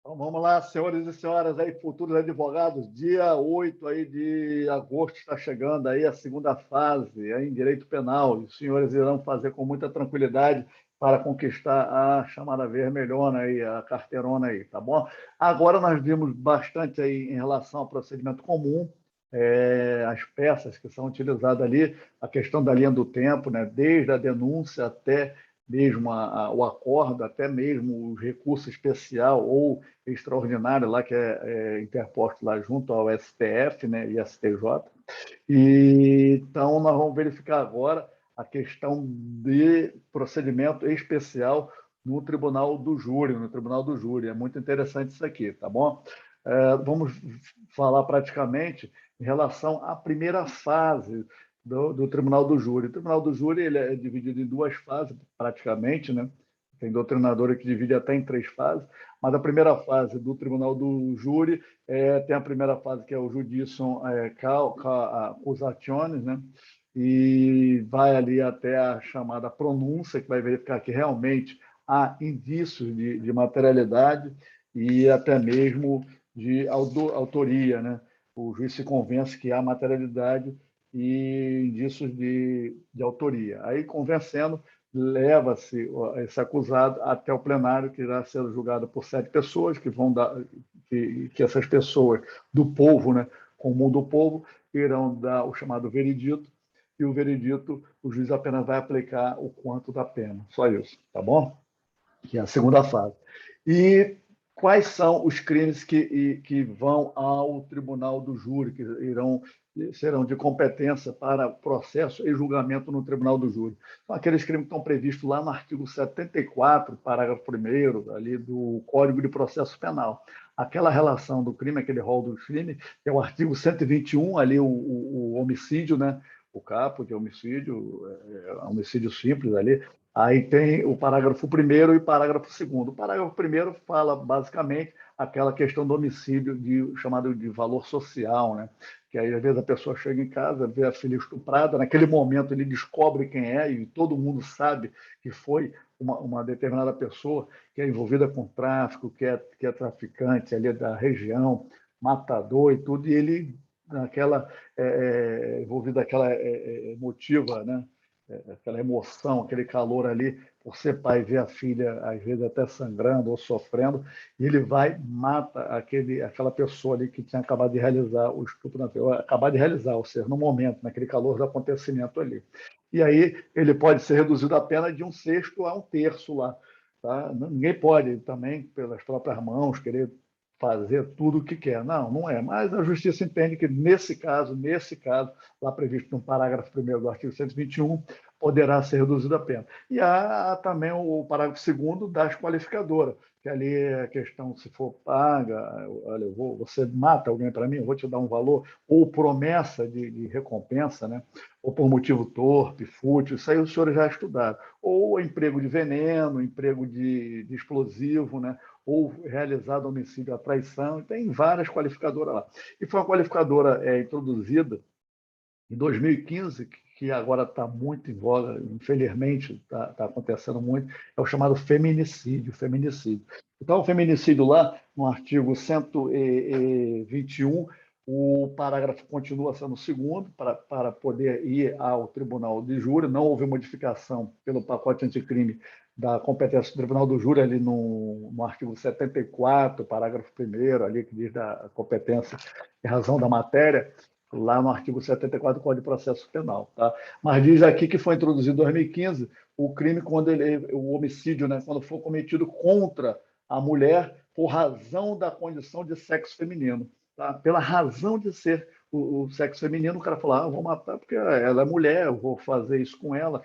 Então, vamos lá, senhores e senhoras aí, futuros advogados, dia 8 aí de agosto está chegando aí a segunda fase aí em direito penal, e os senhores irão fazer com muita tranquilidade para conquistar a chamada vermelhona aí, a carteirona aí, tá bom? Agora nós vimos bastante aí em relação ao procedimento comum, as peças que são utilizadas ali, a questão da linha do tempo, né, desde a denúncia até mesmo o acordo, até mesmo o recurso especial ou extraordinário lá que é interposto lá junto ao STF, né, e STJ. E, então, nós vamos verificar agora a questão de procedimento especial no Tribunal do Júri, no Tribunal do Júri. É muito interessante isso aqui, tá bom? Vamos falar praticamente em relação à primeira fase do Tribunal do Júri. O Tribunal do Júri ele é dividido em duas fases, praticamente, né? Tem doutrinadora que divide até em três fases, mas a primeira fase do Tribunal do Júri tem a primeira fase, que é o Judicium Accusationis, né? E vai ali até a chamada pronúncia, que vai verificar que realmente há indícios de materialidade e até mesmo de autoria, né? O juiz se convence que há materialidade e indícios de autoria. Aí, convencendo, leva-se esse acusado até o plenário, que irá ser julgado por 7 pessoas, que vão dar, que essas pessoas do povo, né, comum do povo, irão dar o chamado veredito, e o veredito, o juiz apenas vai aplicar o quanto da pena. Só isso, tá bom? Que é a segunda fase. E quais são os crimes que vão ao Tribunal do Júri, que serão de competência para processo e julgamento no Tribunal do Júri? São aqueles crimes que estão previstos lá no artigo 74, parágrafo 1º, ali do Código de Processo Penal. Aquela relação do crime, aquele rol do crime, que é o artigo 121, ali o homicídio, né? O capo de homicídio, homicídio simples ali. Aí tem o parágrafo 1º e o parágrafo 2º. O parágrafo 1º fala, basicamente, aquela questão do homicídio chamado de valor social, né? Que aí, às vezes, a pessoa chega em casa, vê a filha estuprada, naquele momento ele descobre quem é e todo mundo sabe que foi uma determinada pessoa que é envolvida com tráfico, que é traficante ali da região, matador e tudo, e ele, envolvido naquela emotiva, né? Aquela emoção, aquele calor ali, por ser pai, ver a filha, às vezes, até sangrando ou sofrendo, e ele vai, mata aquela pessoa ali que tinha acabado de realizar o estupro, acabar de realizar, ou seja, no momento, naquele calor do acontecimento ali. E aí ele pode ser reduzido a pena de 1/6 a 1/3 lá. Tá? Ninguém pode também, pelas próprias mãos, querer fazer tudo o que quer. Não, não é. Mas a justiça entende que, nesse caso, lá previsto no parágrafo 1º do artigo 121, poderá ser reduzida a pena. E há também o parágrafo 2º das qualificadoras, que ali é a questão, se for paga, olha, você mata alguém para mim, eu vou te dar um valor, ou promessa de recompensa, né? Ou por motivo torpe, fútil, isso aí os senhores já estudaram. Ou emprego de veneno, emprego de explosivo, né? Ou realizado homicídio à traição, tem várias qualificadoras lá. E foi uma qualificadora introduzida em 2015, que agora está muito em voga, infelizmente está acontecendo muito, é o chamado feminicídio. Então, o feminicídio lá, no artigo 121, o parágrafo continua sendo o 2º, para poder ir ao Tribunal de Júri. Não houve modificação pelo pacote anticrime da competência do Tribunal do Júri, ali no artigo 74, parágrafo 1º, ali que diz da competência e razão da matéria, lá no artigo 74 do Código de Processo Penal. Tá? Mas diz aqui que foi introduzido em 2015 o crime, o homicídio, né, quando for cometido contra a mulher por razão da condição de sexo feminino. Tá? Pela razão de ser o sexo feminino, o cara fala, vou matar porque ela é mulher, eu vou fazer isso com ela.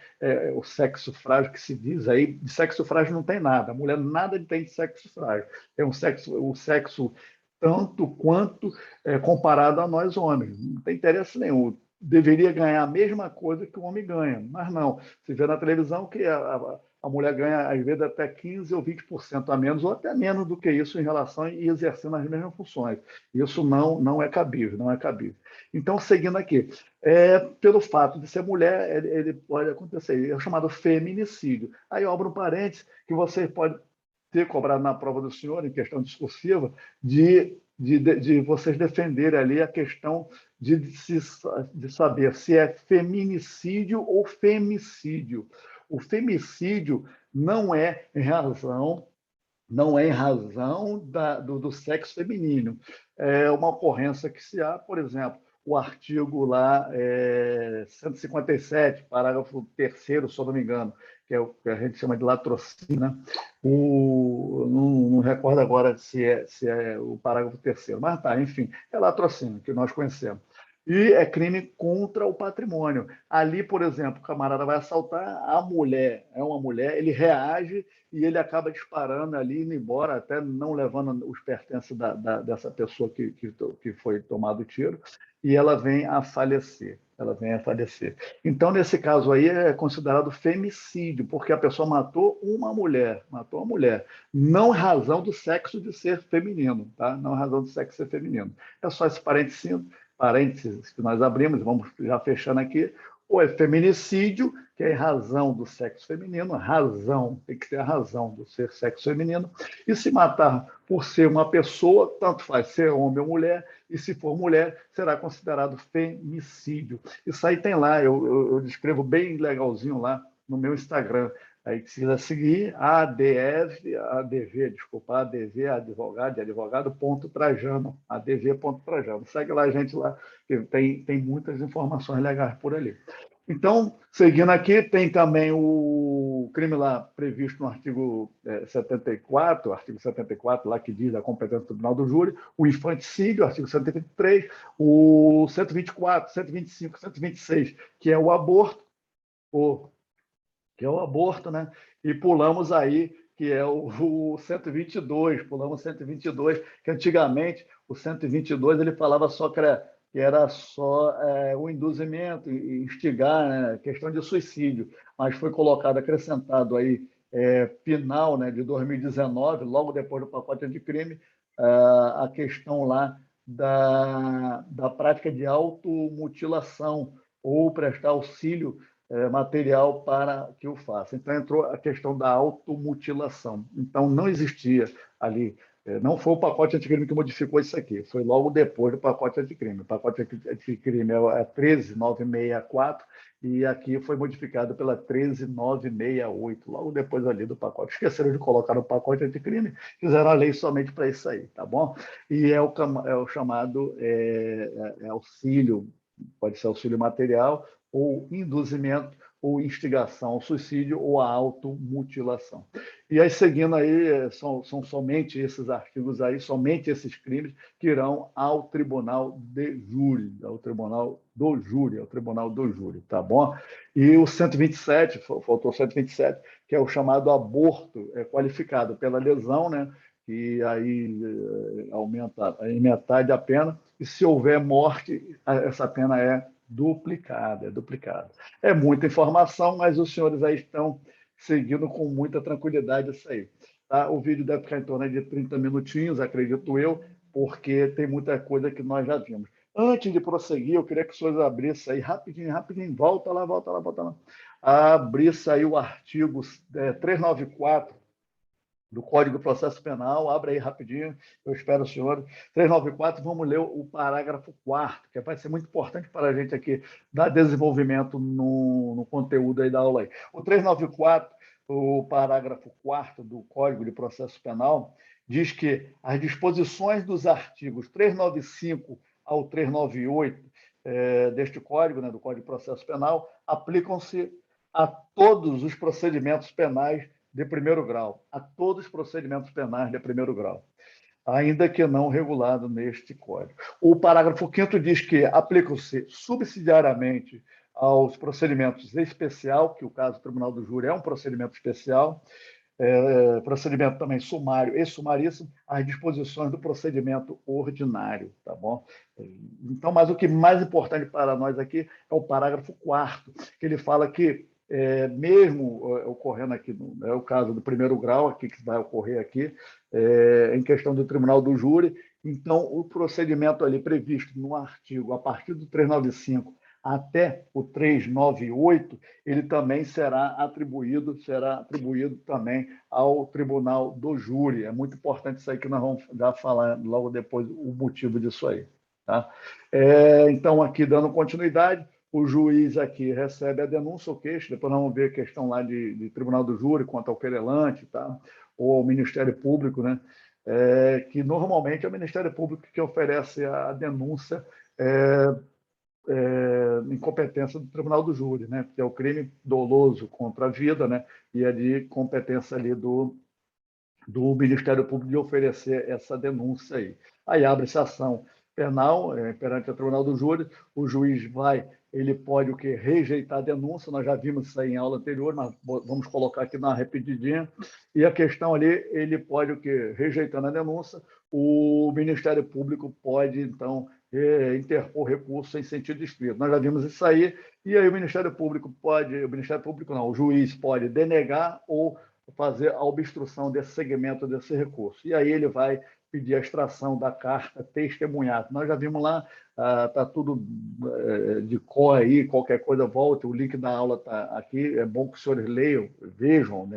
O sexo frágil que se diz aí, de sexo frágil não tem nada. A mulher nada tem de sexo frágil. É o sexo tanto quanto comparado a nós homens. Não tem interesse nenhum. Deveria ganhar a mesma coisa que o homem ganha, mas não. Se vê na televisão que a mulher ganha, às vezes, até 15% ou 20% a menos, ou até menos do que isso em relação e exercendo as mesmas funções. Isso não é cabível, não é cabível. Então, seguindo aqui, pelo fato de ser mulher, ele pode acontecer, é o chamado feminicídio. Aí eu abro um parênteses que você pode ter cobrado na prova do senhor, em questão discursiva, de vocês defenderem ali a questão de saber se é feminicídio ou femicídio. O femicídio não é em razão do sexo feminino. É uma ocorrência que se há, por exemplo, o artigo lá 157, parágrafo 3º, se eu não me engano, que é o que a gente chama de latrocínio, né? Não recordo agora se é o parágrafo 3º, mas tá, enfim, é latrocínio, que nós conhecemos. E é crime contra o patrimônio. Ali, por exemplo, o camarada vai assaltar a mulher, é uma mulher, ele reage e ele acaba disparando ali, indo embora, até não levando os pertences dessa pessoa que foi tomado o tiro, e ela vem a falecer. Ela vem a falecer. Então, nesse caso aí, é considerado femicídio, porque a pessoa matou uma mulher, não em razão do sexo de ser feminino, tá? Não em razão do sexo de ser feminino. É só esse parênteses que nós abrimos, vamos já fechando aqui, ou é feminicídio, que é em razão do sexo feminino, tem que ter a razão do ser sexo feminino, e se matar por ser uma pessoa, tanto faz ser homem ou mulher, e se for mulher, será considerado femicídio. Isso aí tem lá, eu descrevo bem legalzinho lá no meu Instagram. Aí, se quiser seguir, ADV, advogado, ponto Trajano, adv.trajano. Segue lá a gente lá, que tem muitas informações legais por ali. Então, seguindo aqui, tem também o crime lá previsto no artigo 74, lá que diz da competência do Tribunal do Júri, o infanticídio, artigo 123, o 124, 125, 126, que é o aborto, né? E pulamos aí, que é o 122, pulamos o 122, que antigamente o 122 ele falava só que era só o induzimento, instigar, né? Questão de suicídio, mas foi colocado, acrescentado aí, final, né, de 2019, logo depois do pacote anticrime, a questão lá da prática de automutilação ou prestar auxílio material para que o faça. Então, entrou a questão da automutilação. Então, não existia ali, não foi o pacote anticrime que modificou isso aqui, foi logo depois do pacote anticrime. O pacote anticrime é 13964 e aqui foi modificado pela 13968, logo depois ali do pacote. Esqueceram de colocar no pacote anticrime, fizeram a lei somente para isso aí, tá bom? E é o chamado auxílio, pode ser auxílio material, ou induzimento, ou instigação ao suicídio, ou à automutilação. E aí, seguindo aí, são somente esses artigos aí, somente esses crimes que irão ao Tribunal de Júri, ao Tribunal do Júri, tá bom? E o 127, faltou o 127, que é o chamado aborto qualificado pela lesão, né? Que aí aumenta em metade a pena, e se houver morte, essa pena é duplicada. É muita informação, mas os senhores aí estão seguindo com muita tranquilidade isso aí. Tá? O vídeo deve ficar em torno de 30 minutinhos, acredito eu, porque tem muita coisa que nós já vimos. Antes de prosseguir, eu queria que os senhores abrissem aí rapidinho, volta lá. Abrisse aí o artigo 394 do Código de Processo Penal, abre aí rapidinho, eu espero o senhor. 394, vamos ler o parágrafo 4º, que vai ser muito importante para a gente aqui dar desenvolvimento no conteúdo aí da aula aí. O 394, o parágrafo 4º do Código de Processo Penal, diz que as disposições dos artigos 395 ao 398 deste Código, né, do Código de Processo Penal, aplicam-se a todos os procedimentos penais de primeiro grau, a todos os procedimentos penais de primeiro grau, ainda que não regulado neste Código. O parágrafo 5º diz que aplicam-se subsidiariamente aos procedimentos especial, que o caso do Tribunal do Júri é um procedimento especial, procedimento também sumário e sumaríssimo, as disposições do procedimento ordinário, tá bom? Então, mas o que mais importante para nós aqui é o parágrafo 4º, que ele fala que mesmo ocorrendo aqui, é o caso do primeiro grau aqui que vai ocorrer aqui, em questão do Tribunal do Júri, então o procedimento ali previsto no artigo, a partir do 395 até o 398, ele também será atribuído também ao Tribunal do Júri. É muito importante isso aí que nós vamos já falar logo depois o motivo disso aí. Tá? Então, aqui dando continuidade, o juiz aqui recebe a denúncia ou queixa, depois nós vamos ver a questão lá de Tribunal do Júri quanto ao querelante, tá? Ou ao Ministério Público, né? Que normalmente é o Ministério Público que oferece a denúncia incompetência do Tribunal do Júri, né? Que é o crime doloso contra a vida, né? E é de competência ali do Ministério Público de oferecer essa denúncia aí. Aí abre-se ação penal perante o Tribunal do Júri, o juiz ele pode o quê? Rejeitar a denúncia, nós já vimos isso aí em aula anterior, mas vamos colocar aqui na repetidinha, e a questão ali, ele pode o quê? Rejeitando a denúncia, o Ministério Público pode, então, interpor recurso em sentido estrito. Nós já vimos isso aí, e aí o Ministério Público não, o juiz pode denegar ou fazer a obstrução desse segmento desse recurso. E aí ele vai pedir a extração da carta testemunhada. Nós já vimos lá, está tudo de cor aí, qualquer coisa volte, o link da aula está aqui, é bom que os senhores vejam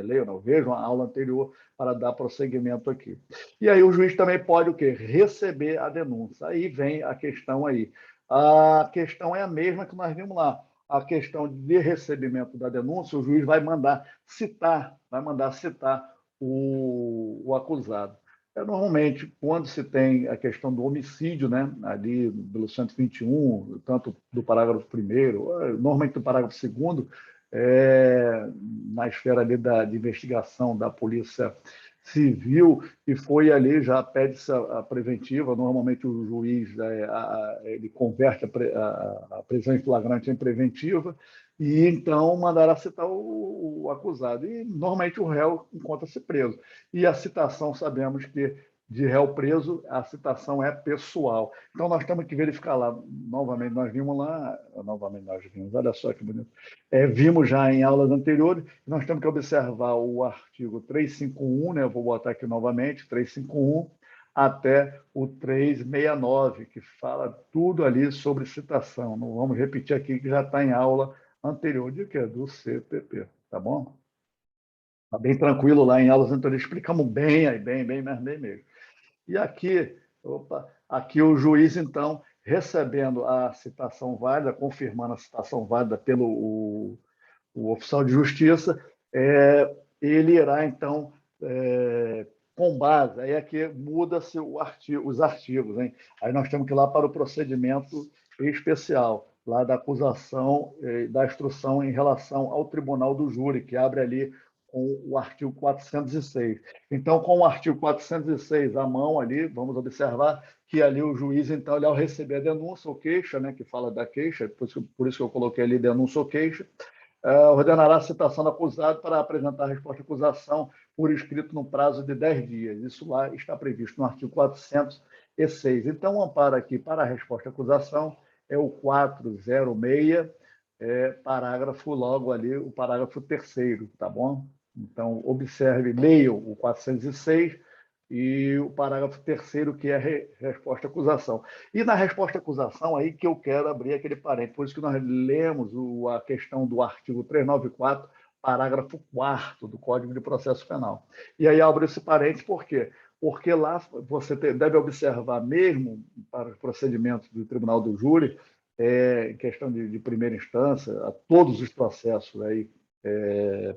a aula anterior para dar prosseguimento aqui. E aí o juiz também pode o quê? Receber a denúncia. Aí vem a questão aí. A questão é a mesma que nós vimos lá. A questão de recebimento da denúncia, o juiz vai mandar citar o acusado. Normalmente, quando se tem a questão do homicídio, né, ali pelo 121, tanto do parágrafo 1º, normalmente do parágrafo 2º, na esfera ali de investigação da Polícia Civil, e foi ali, já pede-se a preventiva, normalmente o juiz ele converte a prisão em flagrante em preventiva, e então mandará citar o acusado. E normalmente o réu encontra-se preso. E a citação, sabemos que de réu preso, a citação é pessoal. Então nós temos que verificar lá, novamente, olha só que bonito. Vimos já em aulas anteriores, nós temos que observar o artigo 351, né? Eu vou botar aqui novamente, 351, até o 369, que fala tudo ali sobre citação. Não vamos repetir aqui, que já está em aula anterior, de que é do CPP, tá bom? Está bem tranquilo lá em aulas anteriores, explicamos bem, mas bem mesmo. E aqui o juiz, então, recebendo a citação válida, confirmando a citação válida pelo o oficial de justiça, ele irá, então, com base, aí aqui muda-se os artigos, hein? Aí nós temos que ir lá para o procedimento especial, lá da acusação da instrução em relação ao Tribunal do Júri, que abre ali com o artigo 406. Então, com o artigo 406 à mão ali, vamos observar que ali o juiz, então, ele, ao receber a denúncia ou queixa, né, que fala da queixa, por isso que eu coloquei ali denúncia ou queixa, ordenará a citação do acusado para apresentar a resposta à acusação por escrito no prazo de 10 dias. Isso lá está previsto no artigo 406. Então, o amparo aqui para a resposta à acusação é o 406, parágrafo logo ali, o parágrafo 3º, tá bom? Então, observe, leiam o 406 e o parágrafo 3º, que é a resposta à acusação. E na resposta à acusação, aí que eu quero abrir aquele parênteses, por isso que nós lemos a questão do artigo 394, parágrafo 4º do Código de Processo Penal. E aí abro esse parênteses por quê? Porque lá você deve observar mesmo para os procedimentos do Tribunal do Júri, em questão de primeira instância, a todos os processos aí,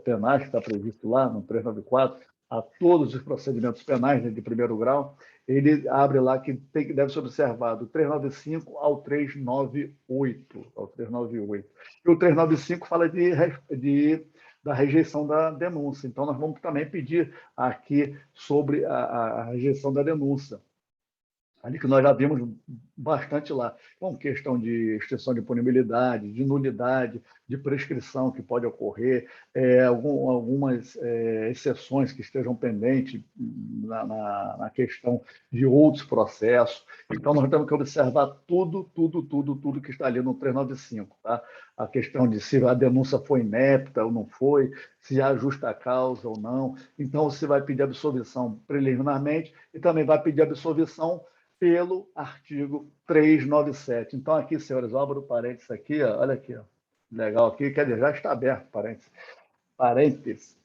penais que está previsto lá no 394, a todos os procedimentos penais, né, de primeiro grau, ele abre lá que deve ser observado do 395 ao 398. E o 395 fala da rejeição da denúncia. Então, nós vamos também pedir aqui sobre a rejeição da denúncia. Ali que nós já vimos bastante lá. Então, questão de extinção de punibilidade, de nulidade, de prescrição que pode ocorrer, algumas exceções que estejam pendentes na questão de outros processos. Então, nós temos que observar tudo que está ali no 395. Tá? A questão de se a denúncia foi inepta ou não foi, se há justa causa ou não. Então, você vai pedir absolvição preliminarmente e também vai pedir absolvição pelo artigo 397. Então, aqui, senhores, eu abro o parênteses aqui, ó, olha aqui, ó, legal aqui, quer dizer, já está aberto parênteses.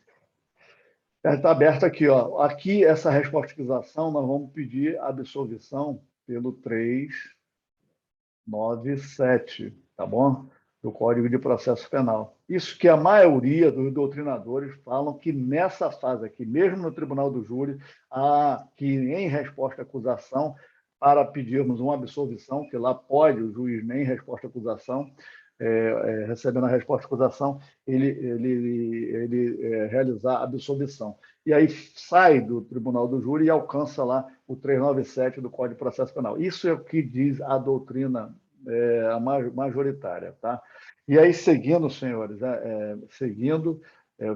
Já está aberto aqui, ó. Aqui, essa reportização, nós vamos pedir absolvição pelo 397, tá bom? Do Código de Processo Penal. Isso que a maioria dos doutrinadores falam que nessa fase aqui, mesmo no Tribunal do Júri, que em resposta à acusação, para pedirmos uma absolvição, que lá pode o juiz nem resposta à acusação, recebendo a resposta à acusação, ele realizar a absolvição. E aí sai do Tribunal do Júri e alcança lá o 397 do Código de Processo Penal. Isso é o que diz a doutrina majoritária. Tá? E aí, seguindo, senhores,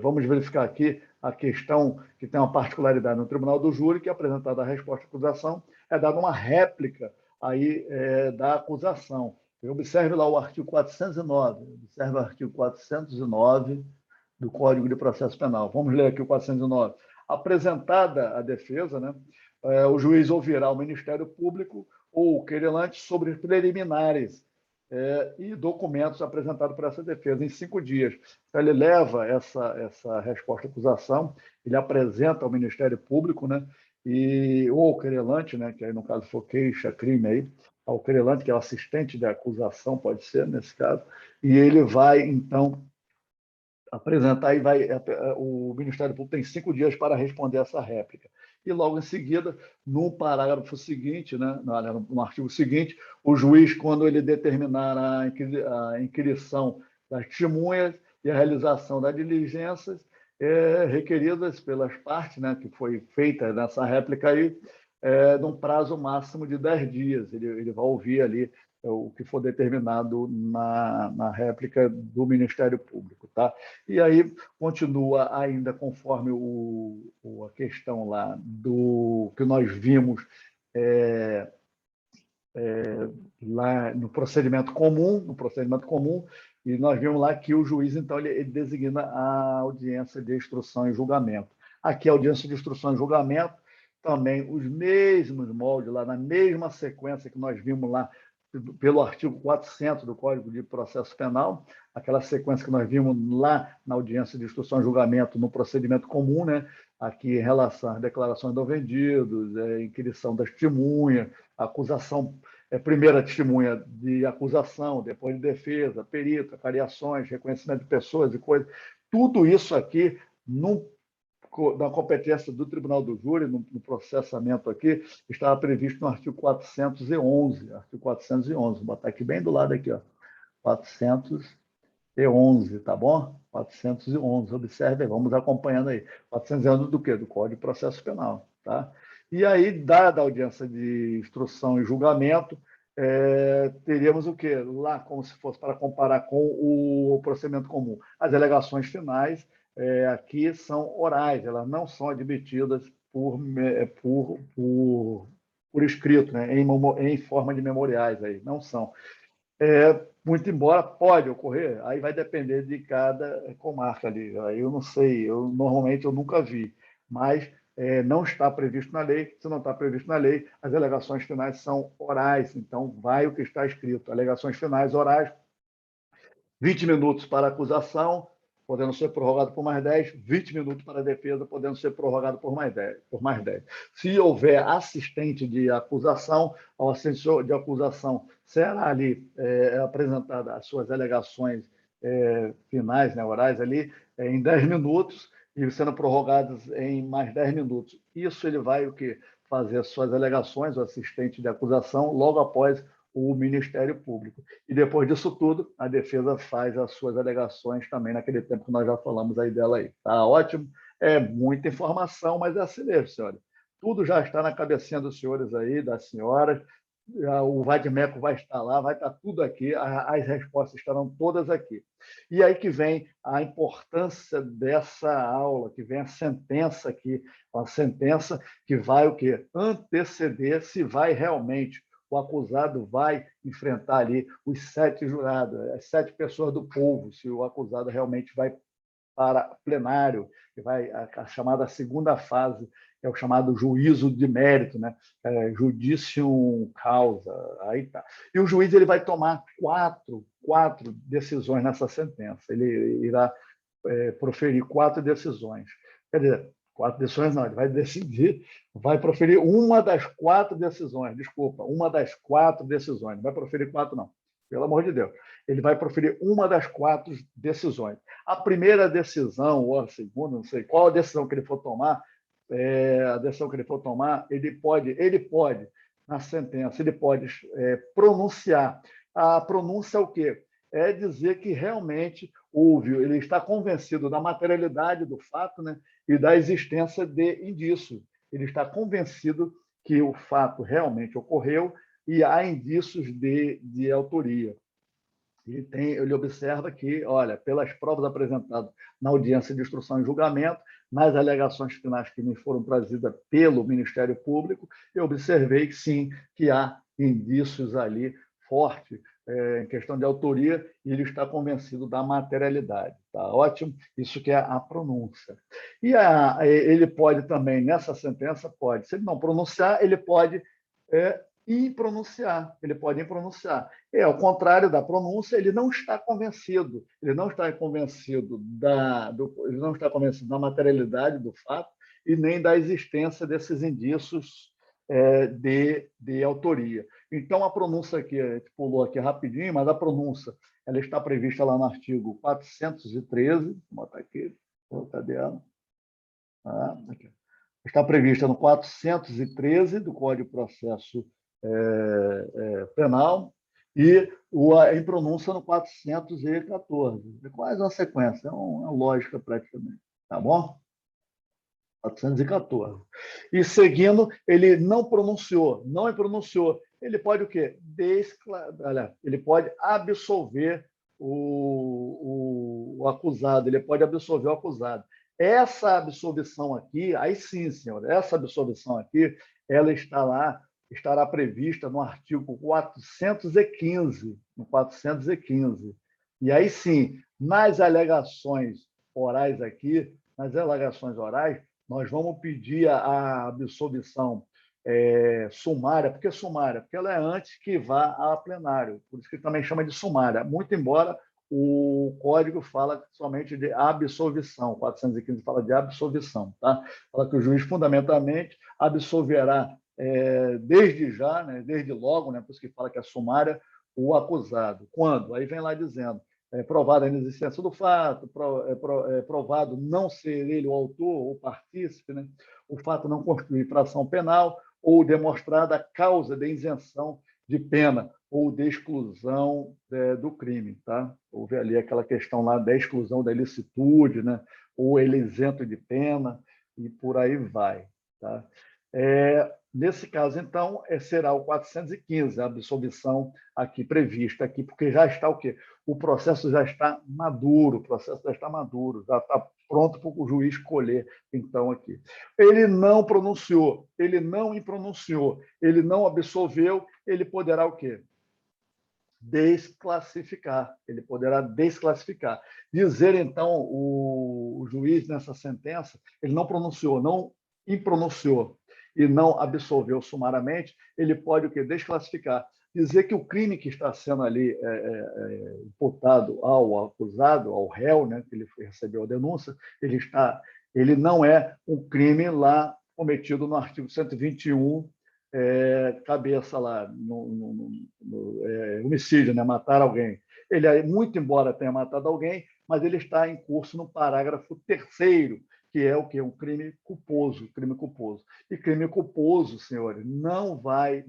vamos verificar aqui a questão que tem uma particularidade no Tribunal do Júri, que é apresentada a resposta à acusação, é dada uma réplica aí, da acusação. Observe lá o artigo 409, observe o artigo 409 do Código de Processo Penal. Vamos ler aqui o 409. Apresentada a defesa, né, o juiz ouvirá o Ministério Público ou o querelante sobre preliminares e documentos apresentados por essa defesa em 5 dias. Então, ele leva essa resposta à acusação, ele apresenta ao Ministério Público, né, ou o querelante, né, que aí no caso for queixa, crime, aí, ao querelante, que é o assistente de acusação, pode ser nesse caso, e ele vai, então, apresentar e o Ministério Público tem 5 dias para responder essa réplica. E logo em seguida, no parágrafo seguinte, né, no artigo seguinte, o juiz, quando ele determinar a inquirição das testemunhas e a realização das diligências requeridas pelas partes, né, que foi feita nessa réplica aí, num prazo máximo de 10 dias. Ele vai ouvir ali o que for determinado na réplica do Ministério Público. Tá? E aí continua ainda conforme a questão lá do que nós vimos lá no procedimento comum, e nós vimos lá que o juiz, então, ele designa a audiência de instrução e julgamento. Aqui, a audiência de instrução e julgamento, também os mesmos moldes, lá na mesma sequência que nós vimos lá pelo artigo 400 do Código de Processo Penal, aquela sequência que nós vimos lá na audiência de instrução e julgamento no procedimento comum, né? Aqui em relação às declarações do vendidos, inquirição das testemunhas, acusação, primeira testemunha de acusação, depois de defesa, perito, cariações, reconhecimento de pessoas e coisas. Tudo isso aqui na competência do Tribunal do Júri, no processamento aqui, estava previsto no artigo 411. Artigo 411, vou botar aqui bem do lado aqui, ó, 411, tá bom? 411, observe, vamos acompanhando aí. 411 do quê? Do Código de Processo Penal, tá? E aí, dada a audiência de instrução e julgamento, teríamos o quê? Lá, como se fosse para comparar com o procedimento comum. As alegações finais, aqui são orais, elas não são admitidas por escrito, né? em forma de memoriais, aí, não são. Muito embora pode ocorrer, aí vai depender de cada comarca ali. Aí eu não sei, normalmente eu nunca vi, mas não está previsto na lei. Se não está previsto na lei, as alegações finais são orais, então vai o que está escrito. Alegações finais orais, 20 minutos para a acusação, podendo ser prorrogado por mais 10, 20 minutos para a defesa, podendo ser prorrogado por mais 10. Se houver assistente de acusação, ao assistente de acusação será ali apresentada as suas alegações finais, né, orais, ali, em 10 minutos, e sendo prorrogadas em mais 10 minutos. Isso ele vai o quê? Fazer as suas alegações, o assistente de acusação, logo após o Ministério Público. E depois disso tudo, a defesa faz as suas alegações também naquele tempo que nós já falamos aí dela aí. Tá ótimo? É muita informação, mas é assim mesmo, senhores. Tudo já está na cabecinha dos senhores aí, das senhoras. O Vadimeco vai estar lá, vai estar tudo aqui, as respostas estarão todas aqui. E aí que vem a importância dessa aula, que vem a sentença aqui, a sentença que vai o quê? Anteceder se vai realmente o acusado vai enfrentar ali os 7 jurados, as 7 pessoas do povo, se o acusado realmente vai para plenário, que vai a chamada segunda fase, que é o chamado juízo de mérito, né? Judicium causa, aí tá. E o juiz ele vai tomar quatro decisões nessa sentença. Ele irá proferir quatro decisões. Quer dizer, quatro decisões não, ele vai decidir, vai proferir uma das quatro decisões, desculpa, uma das quatro decisões, não vai proferir quatro não, pelo amor de Deus. Ele vai proferir uma das quatro decisões. A primeira decisão, ou a segunda, não sei qual a decisão que ele for tomar, ele pode, na sentença, ele pode pronunciar. A pronúncia é o quê? É dizer que realmente houve, ele está convencido da materialidade do fato, né, e da existência de indícios. Ele está convencido que o fato realmente ocorreu e há indícios de autoria. Ele observa que, olha, pelas provas apresentadas na audiência de instrução e julgamento, nas alegações finais que me foram trazidas pelo Ministério Público, eu observei que sim, que há indícios ali fortes em questão de autoria, e ele está convencido da materialidade. Tá ótimo? Isso que é a pronúncia. E ele pode também, nessa sentença, se ele não pronunciar, ele pode impronunciar. Ele pode impronunciar. Ao contrário da pronúncia, ele não está convencido. Ele não está convencido da materialidade do fato e nem da existência desses indícios de autoria. Então, a pronúncia aqui, a gente pulou aqui rapidinho, mas a pronúncia ela está prevista lá no artigo 413, vou botar aqui, cadê ela? Aqui. Está prevista no 413 do Código de Processo Penal e a impronúncia no 414. É quase uma sequência, é uma lógica praticamente. Tá bom? 414. E seguindo, ele não pronunciou, ele pode o quê? Ele pode absolver o acusado, ele pode absolver o acusado. Essa absolvição aqui, aí sim, senhor, essa absolvição aqui, ela estará prevista no artigo 415, no 415. E aí sim, nas alegações orais aqui, nós vamos pedir a absolvição sumária. Por que sumária? Porque ela é antes que vá a plenário. Por isso que também chama de sumária. Muito embora o Código fala somente de absolvição. 415 fala de absolvição. Tá? Fala que o juiz, fundamentalmente, absolverá desde já, né, desde logo, né, por isso que fala que é sumária, o acusado. Quando? Aí vem lá dizendo provada a inexistência do fato, provado não ser ele o autor ou partícipe, né? O fato não constituir infração penal ou demonstrada a causa de isenção de pena ou de exclusão do crime. Tá? Houve ali aquela questão lá da exclusão da ilicitude, né? Ou ele isento de pena, e por aí vai. Tá? Nesse caso, então, será o 415, a absolvição aqui prevista, aqui, porque já está o quê? O processo já está maduro, já está pronto para o juiz escolher, então, aqui. Ele não pronunciou, ele não impronunciou, ele não absolveu, ele poderá o quê? Desclassificar, ele poderá desclassificar. Dizer, então, o juiz nessa sentença, ele não pronunciou, não impronunciou, e não absolveu sumariamente, ele pode o quê? Desclassificar. Dizer que o crime que está sendo ali imputado ao acusado, ao réu, né, que ele recebeu a denúncia, ele não é um crime lá cometido no artigo 121, cabeça lá, homicídio, né, matar alguém. Ele, muito embora tenha matado alguém, mas ele está em curso no parágrafo 3º, que é o quê? Um crime culposo. E crime culposo, senhores, não vai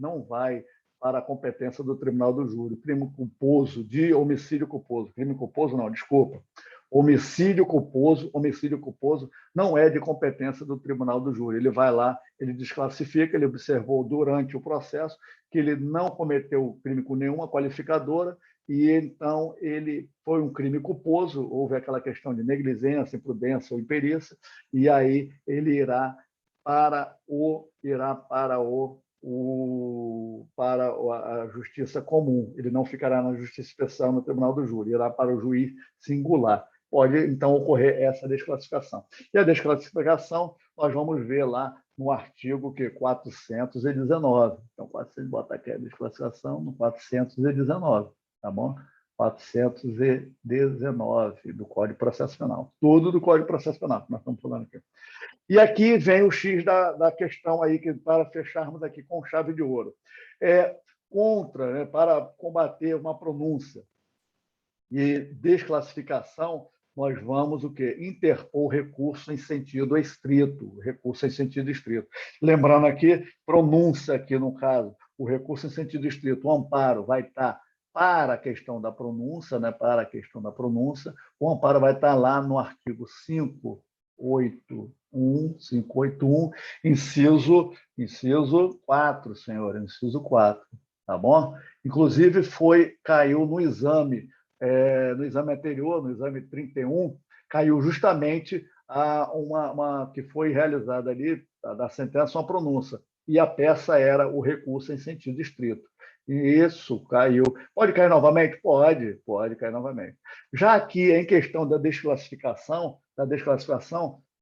para a competência do tribunal do júri. Crime culposo de homicídio culposo. Crime culposo, não, desculpa. Homicídio culposo não é de competência do tribunal do júri. Ele vai lá, ele desclassifica, ele observou durante o processo que ele não cometeu crime com nenhuma qualificadora, e então ele foi um crime culposo, houve aquela questão de negligência, imprudência ou imperícia, e aí ele irá para a justiça comum. Ele não ficará na justiça especial no tribunal do júri, irá para o juiz singular. pode, então, ocorrer essa desclassificação. E a desclassificação, nós vamos ver lá no artigo 419. Então, 400, botar aqui a desclassificação no 419, tá bom? 419 do Código de Processo Penal. Tudo do Código de Processo Penal que nós estamos falando aqui. E aqui vem o X da questão aí, que para fecharmos aqui com chave de ouro. Contra, né, para combater uma pronúncia e desclassificação, nós vamos o quê? Interpor recurso em sentido estrito, recurso em sentido estrito. Lembrando aqui, pronúncia aqui no caso, o recurso em sentido estrito, o amparo vai estar para a questão da pronúncia, né, para a questão da pronúncia, o amparo vai estar lá no artigo 581, inciso 4, senhor, inciso 4, tá bom? Inclusive, caiu no exame anterior, no exame 31, caiu justamente uma que foi realizada ali, da sentença, uma pronúncia, e a peça era o recurso em sentido estrito. E isso caiu. Pode cair novamente? Pode cair novamente. Já aqui, em questão da desclassificação,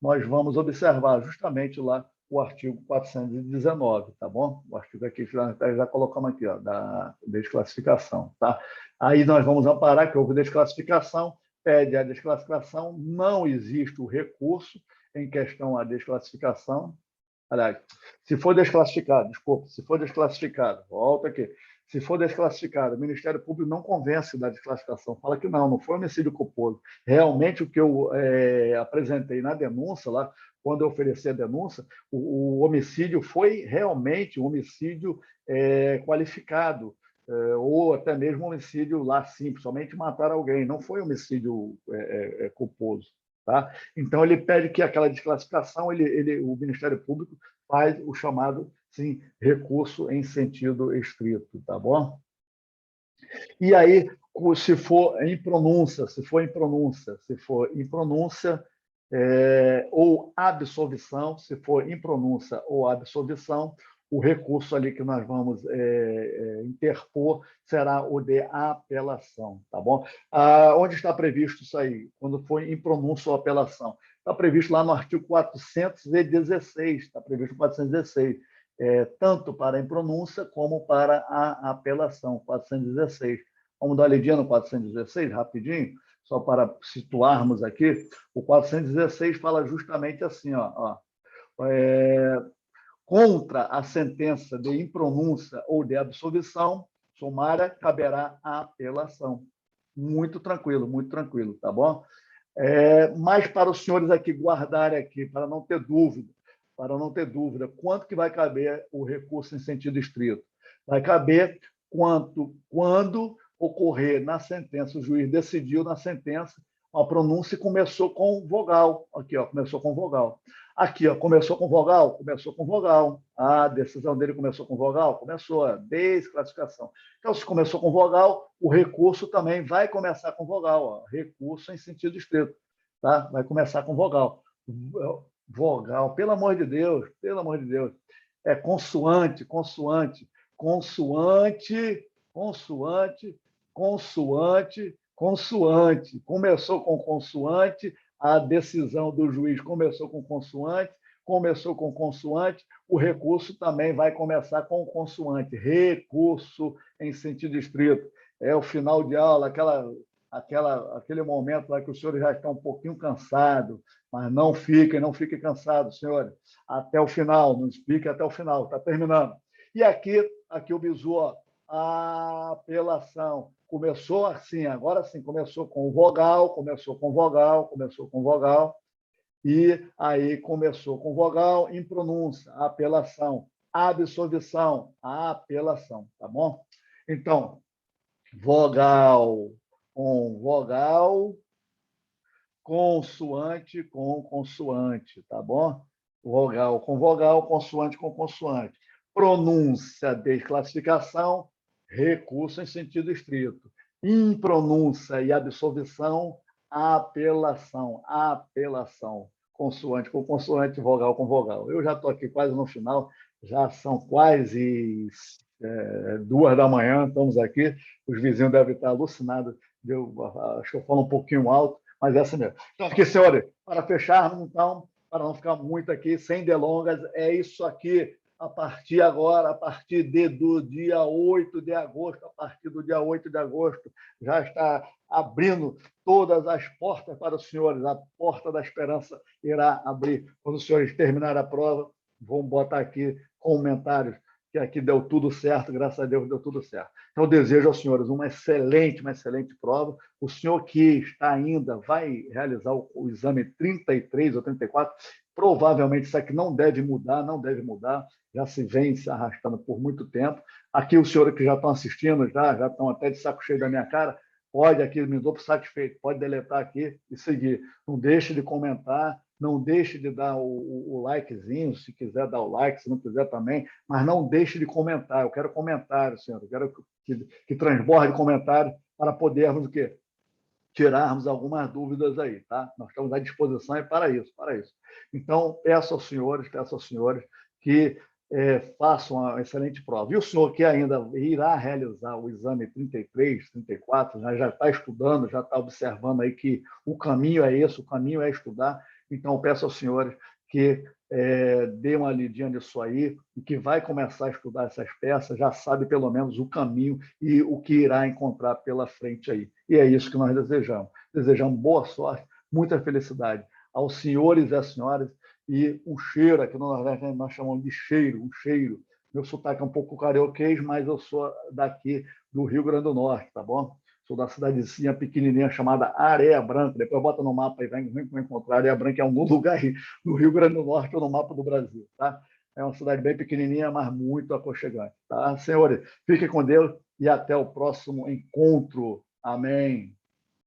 nós vamos observar justamente lá o artigo 419, tá bom? O artigo aqui, já colocamos aqui, ó, da desclassificação, tá? Aí nós vamos amparar que houve desclassificação, pede a desclassificação, não existe o recurso em questão à desclassificação. Aliás, se for desclassificado, volta aqui. Se for desclassificado, o Ministério Público não convence da desclassificação, fala que não foi homicídio culposo. Realmente, o que eu apresentei na denúncia, lá, quando eu ofereci a denúncia, o homicídio foi realmente um homicídio qualificado, ou até mesmo um homicídio lá simples, somente matar alguém, não foi homicídio culposo. Tá? Então, ele pede que aquela desclassificação, o Ministério Público faz o chamado, sim, recurso em sentido estrito, tá bom? E aí, se for em pronúncia, ou absolvição, se for em pronúncia ou absolvição, o recurso ali que nós vamos interpor será o de apelação, tá bom? Onde está previsto isso aí? Quando for em pronúncia ou apelação? Está previsto lá no artigo 416, está previsto no 416, tanto para a impronúncia como para a apelação, 416. Vamos dar uma olhadinha no 416, rapidinho, só para situarmos aqui. O 416 fala justamente assim, contra a sentença de impronúncia ou de absolvição sumária, caberá a apelação. Muito tranquilo, tá bom? Mas para os senhores aqui guardarem aqui, para não ter dúvida, quanto que vai caber o recurso em sentido estrito? Vai caber quando ocorrer na sentença, o juiz decidiu na sentença, a pronúncia começou com vogal. Aqui, começou com vogal. Aqui, começou com vogal? Começou com vogal. A decisão dele começou com vogal? Começou a desclassificação. Então, se começou com vogal, o recurso também vai começar com vogal. Recurso em sentido estrito. Tá? Vai começar com vogal. Vogal, pelo amor de Deus. É consoante. Consoante. Começou com consoante, a decisão do juiz começou com consoante, o recurso também vai começar com consoante, recurso em sentido estrito. É o final de aula, aquele momento lá que os senhores já estão um pouquinho cansados, mas não fiquem cansados, senhores. Até o final, não explique até o final, está terminando. E aqui o bizu, a apelação. Começou assim, agora sim, começou com vogal, e aí começou com vogal, em pronúncia, apelação, absolvição, apelação, tá bom? Então, vogal com vogal, consoante com consoante, tá bom? Vogal com vogal, consoante com consoante. Pronúncia, desclassificação, recurso em sentido estrito. Impronúncia e absolvição, apelação. Consoante com consoante, vogal com vogal. Eu já estou aqui quase no final, já são quase 2 da manhã, estamos aqui, os vizinhos devem estar alucinados, acho que eu falo um pouquinho alto, Mas é assim mesmo. Então, aqui, senhores, para fecharmos, então, para não ficar muito aqui, sem delongas, é isso aqui. A partir agora, a partir do dia 8 de agosto, a partir do dia 8 de agosto, já está abrindo todas as portas para os senhores. A porta da esperança irá abrir. Quando os senhores terminarem a prova, vão botar aqui comentários que aqui deu tudo certo, graças a Deus deu tudo certo. Então, eu desejo aos senhores uma excelente prova. O senhor que está ainda vai realizar o exame 33 ou 34, provavelmente isso aqui não deve mudar, já se vem se arrastando por muito tempo. Aqui, os senhores que já estão assistindo, já estão até de saco cheio da minha cara, pode aqui, me dou por satisfeito, pode deletar aqui e seguir. Não deixe de comentar, não deixe de dar o likezinho, se quiser dar o like, se não quiser também, mas não deixe de comentar. Eu quero comentário, senhor. Eu quero que transborde comentário para podermos o quê? Tirarmos algumas dúvidas aí, tá? Nós estamos à disposição para isso, Então, peço aos senhores que façam uma excelente prova. E o senhor que ainda irá realizar o exame 33, 34, né, já está estudando, já está observando aí que o caminho é esse, o caminho é estudar. Então, eu peço aos senhores que dê uma lidinha nisso aí e que vai começar a estudar essas peças, já sabe pelo menos o caminho e o que irá encontrar pela frente aí. E é isso que nós desejamos. Desejamos boa sorte, muita felicidade aos senhores e às senhoras e um cheiro, aqui no Nordeste nós chamamos de cheiro, um cheiro. Meu sotaque é um pouco carioquês, mas eu sou daqui do Rio Grande do Norte, tá bom? Sou da cidadezinha pequenininha chamada Areia Branca. Depois bota no mapa e vem encontrar. Areia Branca é um lugar aí no Rio Grande do Norte ou no mapa do Brasil, tá? É uma cidade bem pequenininha, mas muito aconchegante, tá? Senhores, fiquem com Deus e até o próximo encontro. Amém.